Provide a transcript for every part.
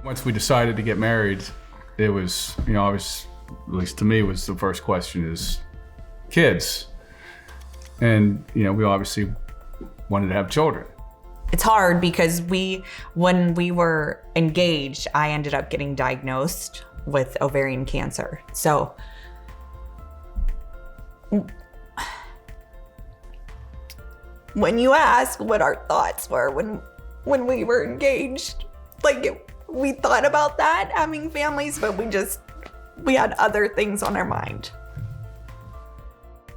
Once we decided to get married, it was, at least to me, was the first question is kids. And, we obviously wanted to have children. It's hard because when we were engaged, I ended up getting diagnosed with ovarian cancer. So when you ask what our thoughts were when we were engaged, we thought about that, having families, but we had other things on our mind.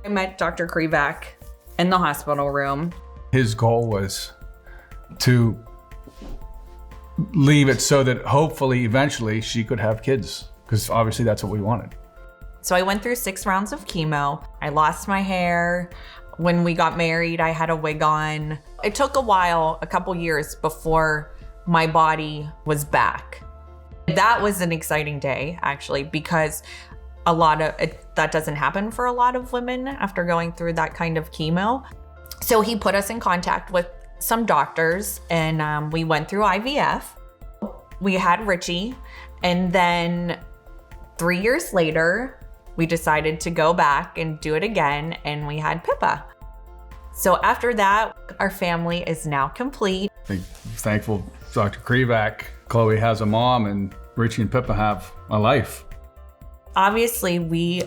I met Dr. Krivak in the hospital room. His goal was to leave it so that hopefully, eventually, she could have kids, because obviously that's what we wanted. So I went through 6 rounds of chemo. I lost my hair. When we got married, I had a wig on. It took a couple years before my body was back. That was an exciting day, actually, because that doesn't happen for a lot of women after going through that kind of chemo. So he put us in contact with some doctors, and we went through IVF. We had Richie, and then 3 years later, we decided to go back and do it again, and we had Pippa. So after that, our family is now complete. I'm thankful Dr. Krivak, Chloe has a mom, and Richie and Pippa have a life. Obviously, we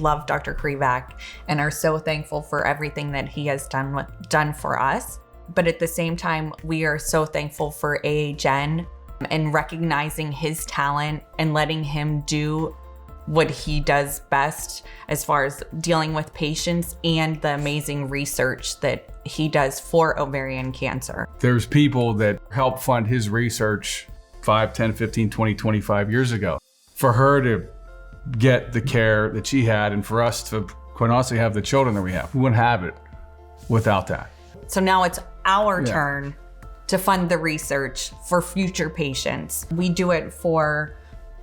love Dr. Krivak and are so thankful for everything that he has done for us. But at the same time, we are so thankful for AHN and recognizing his talent and letting him do what he does best as far as dealing with patients and the amazing research that he does for ovarian cancer. There's people that helped fund his research 5, 10, 15, 20, 25 years ago. For her to get the care that she had, and for us to quite honestly have the children that we have, we wouldn't have it without that. So now it's our turn to fund the research for future patients. We do it for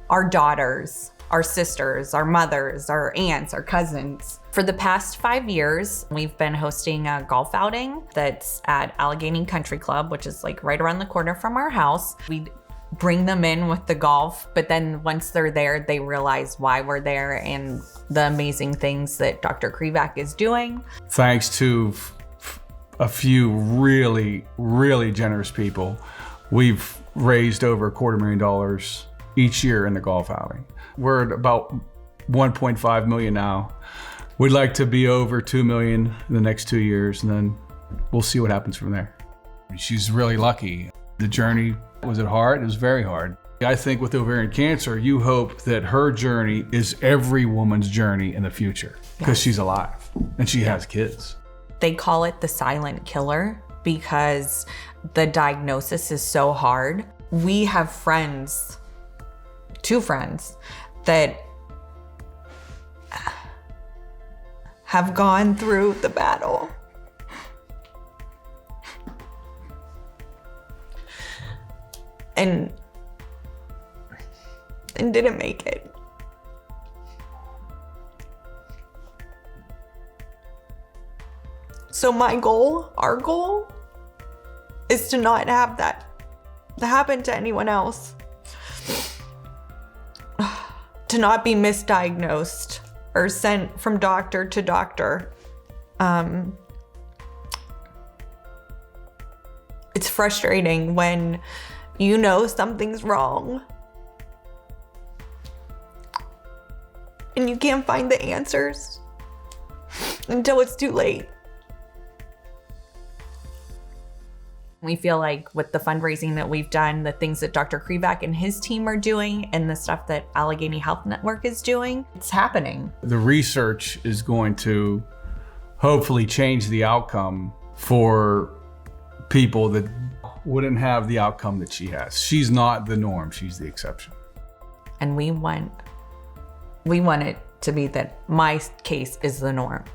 our daughters, our sisters, our mothers, our aunts, our cousins. For the past 5 years, we've been hosting a golf outing that's at Allegheny Country Club, which is right around the corner from our house. We bring them in with the golf, but then once they're there, they realize why we're there and the amazing things that Dr. Krivak is doing. Thanks to a few really, really generous people, we've raised over $250,000 each year in the golf outing. We're at about 1.5 million now. We'd like to be over 2 million in the next 2 years, and then we'll see what happens from there. She's really lucky. The journey, was it hard? It was very hard. I think with ovarian cancer, you hope that her journey is every woman's journey in the future, because she's alive and she has kids. They call it the silent killer because the diagnosis is so hard. We have friends, 2 friends, that have gone through the battle and didn't make it. So our goal is to not have that happen to anyone else. To not be misdiagnosed or sent from doctor to doctor. It's frustrating when you know something's wrong and you can't find the answers until it's too late. We feel like with the fundraising that we've done, the things that Dr. Krivak and his team are doing, and the stuff that Allegheny Health Network is doing, it's happening. The research is going to hopefully change the outcome for people that wouldn't have the outcome that she has. She's not the norm, she's the exception. And we want it to be that my case is the norm.